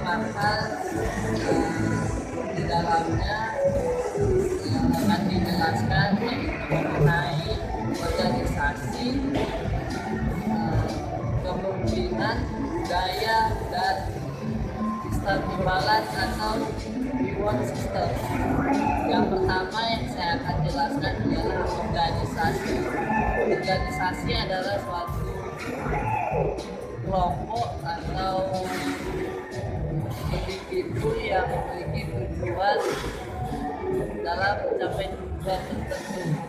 hal di dalamnya akan dijelaskan mengenai organisasi, kemungkinan, budaya, dan sistem imbalan atau reward system. Yang pertama yang saya akan jelaskan adalah organisasi. Organisasi adalah suatu kelompok atau individu yang memiliki tujuan dalam mencapai tujuan tertentu.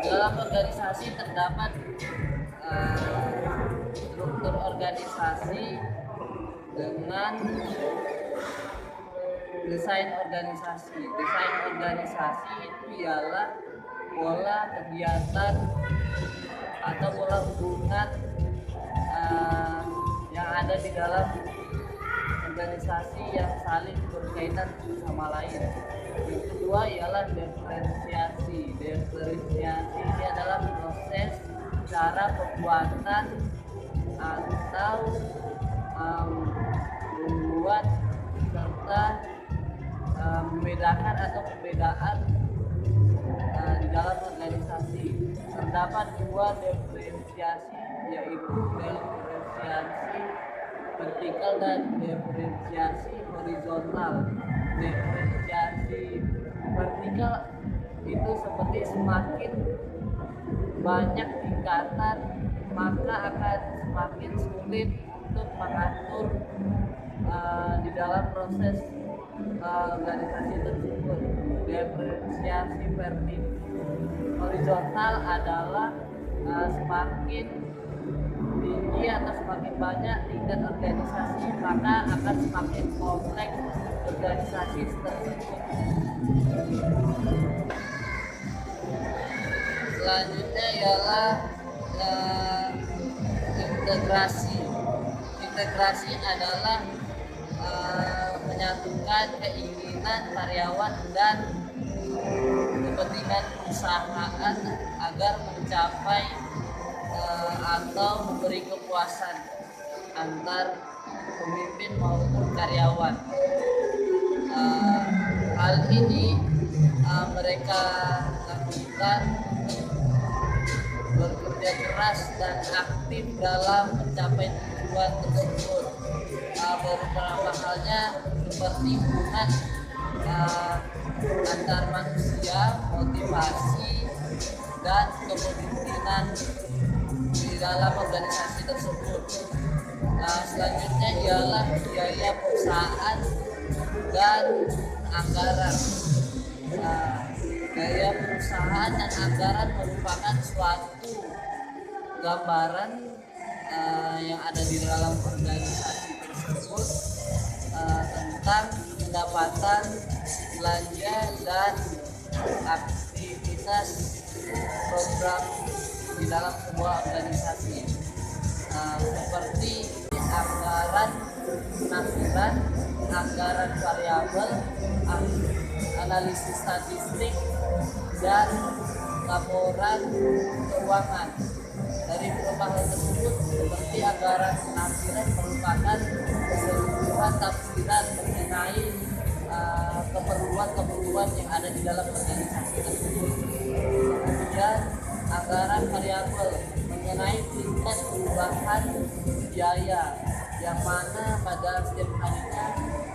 Dalam organisasi terdapat struktur organisasi dengan desain organisasi. Desain organisasi itu ialah pola kegiatan atau pola hubungan yang ada di dalam organisasi yang saling berkaitan sama lain. Yang kedua ialah diferensiasi. Diferensiasi ini adalah proses cara pembuatan atau membuat serta membedakan atau perbedaan di dalam organisasi. Terdapat dua diferensiasi, yaitu diferensiasi vertikal dan diferensiasi horizontal. Diferensiasi vertikal itu seperti semakin banyak tingkatan maka akan semakin sulit untuk mengatur di dalam proses organisasi tersebut. Diferensiasi horizontal adalah semakin tinggi atau semakin banyak tingkat organisasi maka akan semakin kompleks organisasi tersebut. Selanjutnya ialah integrasi. Integrasi adalah menyatukan keinginan karyawan dan kepentingan perusahaan agar mencapai atau memberi kepuasan antar pemimpin maupun karyawan. Hal ini mereka lakukan bekerja keras dan aktif dalam mencapai tujuan tersebut. Beberapa halnya seperti hubungan antar manusia, motivasi, dan kepemimpinan di dalam organisasi tersebut. Selanjutnya ialah biaya perusahaan dan anggaran. Biaya perusahaan dan anggaran merupakan suatu gambaran yang ada di dalam organisasi tersebut tentang pendapatan, belanja, dan aktivitas program di dalam sebuah organisasi, seperti anggaran penafsiran, anggaran variabel, analisis statistik, dan laporan keuangan. Dari beberapa hal tersebut, seperti anggaran penafsiran merupakan keseluruhan tafsiran mengenai keperluan-keperluan yang ada di dalam organisasi tersebut. Kemudian anggaran variabel mengenai tingkat perubahan biaya, yang mana pada setiap harinya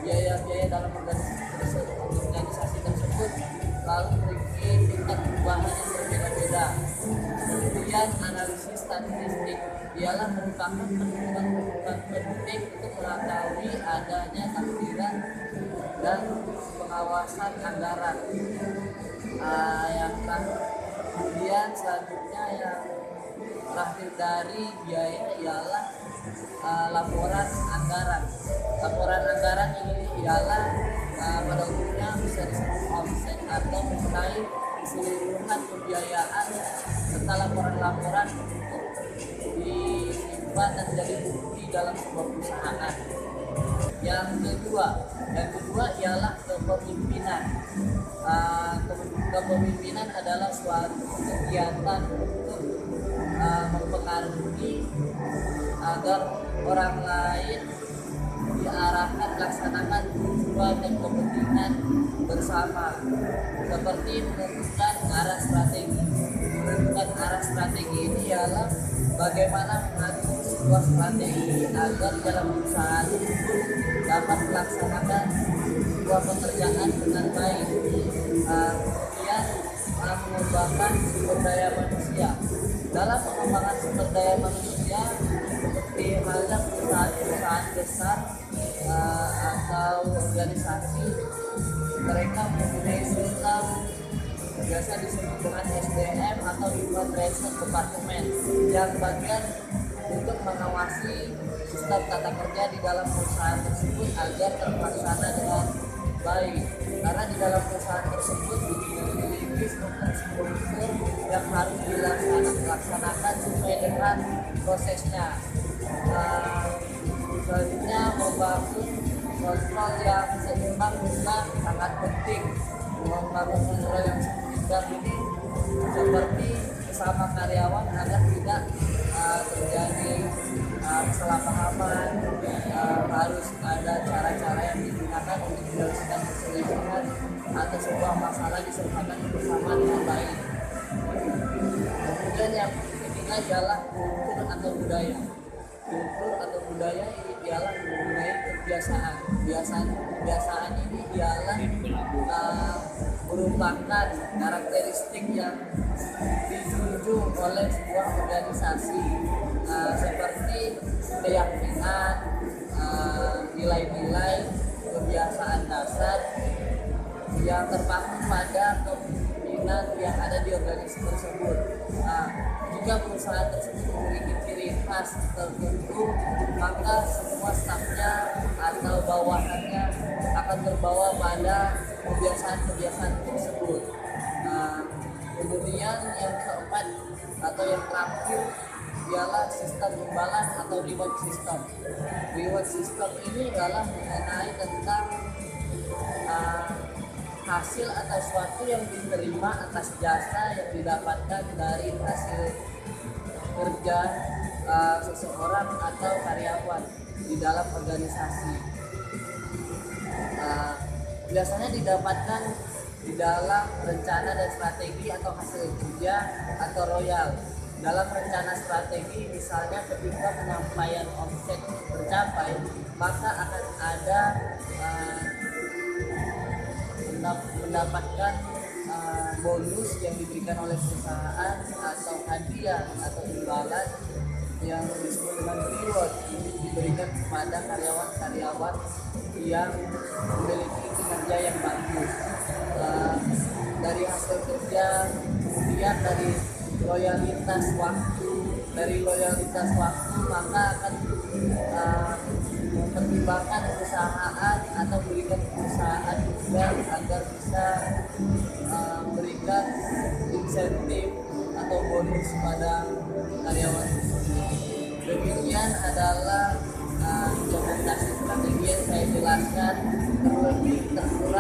biaya-biaya dalam organisasi tersebut lalu memiliki tingkat perubahan yang berbeda-beda. Kemudian analisis statistik ialah merupakan perhitungan penting untuk mengetahui adanya takdiran dan pengawasan anggaran. Kemudian selanjutnya yang terakhir dari biaya ialah laporan anggaran. Laporan anggaran ini ialah pada umumnya bisa disebut offset atau mengenai keseluruhan pembiayaan serta laporan-laporan untuk disimpan dan jadi bukti dalam sebuah perusahaan. Yang kedua ialah kepemimpinan. Kepemimpinan adalah suatu kegiatan untuk mempengaruhi agar orang lain diarahkan melaksanakan tujuan dan kepentingan bersama, seperti menentukan arah strategi. Menentukan arah strategi ini ialah bagaimana mengatur sebuah strategi agar dalam perusahaan tersebut dapat melaksanakan sebuah pekerjaan dengan baik. Kemudian mengembangkan sumber daya manusia. Dalam pengembangan sumber daya manusia, seperti halnya perusahaan-perusahaan besar atau organisasi, mereka mempunyai sistem biasa disebut dengan SDM atau Human Resource Department yang bagian untuk mengawasi sistem tata kerja di dalam perusahaan tersebut agar terlaksana dengan baik, karena di dalam perusahaan tersebut memiliki struktur yang harus dilaksanakan sesuai dengan prosesnya. Selanjutnya, membangun kontrol yang seimbang juga sangat penting. Membangun kontrol yang seimbang ini seperti bersama karyawan agar tidak terjadi kesalahpahaman. Harus ada cara-cara yang digunakan untuk menyelesaikan perselisihan atau sebuah masalah diselesaikan bersama dengan baik. Kemudian yang ketiga adalah kultur atau budaya. Kultur atau budaya ini ialah mengenai kebiasaan. Kebiasaan ini ialah merupakan karakteristik yang dijunjung oleh sebuah organisasi, seperti keyakinan, nilai-nilai, kebiasaan dasar yang terpaku pada kepemimpinan yang ada di organisasi tersebut. Jika perusahaan tersebut memiliki ciri khas tertentu, maka semua stafnya atau bawahannya akan terbawa pada kebiasaan-kebiasaan tersebut. Kemudian yang keempat atau yang terakhir ialah sistem imbalan atau reward system. Reward system ini adalah mengenai tentang hasil atau sesuatu yang diterima atas jasa yang didapatkan dari hasil kerja seseorang atau karyawan di dalam organisasi. Biasanya didapatkan di dalam rencana dan strategi atau hasil kerja atau royal. Dalam rencana strategi, misalnya ketika penyampaian omset tercapai, maka akan ada mendapatkan bonus yang diberikan oleh perusahaan atau hadiah atau imbalan yang disebut dengan reward, ini diberikan kepada karyawan-karyawan yang memiliki kinerja yang bagus. Dari hasil kerja, kemudian dari loyalitas waktu, maka akan mempertimbangkan perusahaan atau berikan perusahaan juga agar bisa memberikan insentif atau bonus pada karyawan tersebut. Demikian adalah implementasi strategi yang saya jelaskan, terlebih tersurat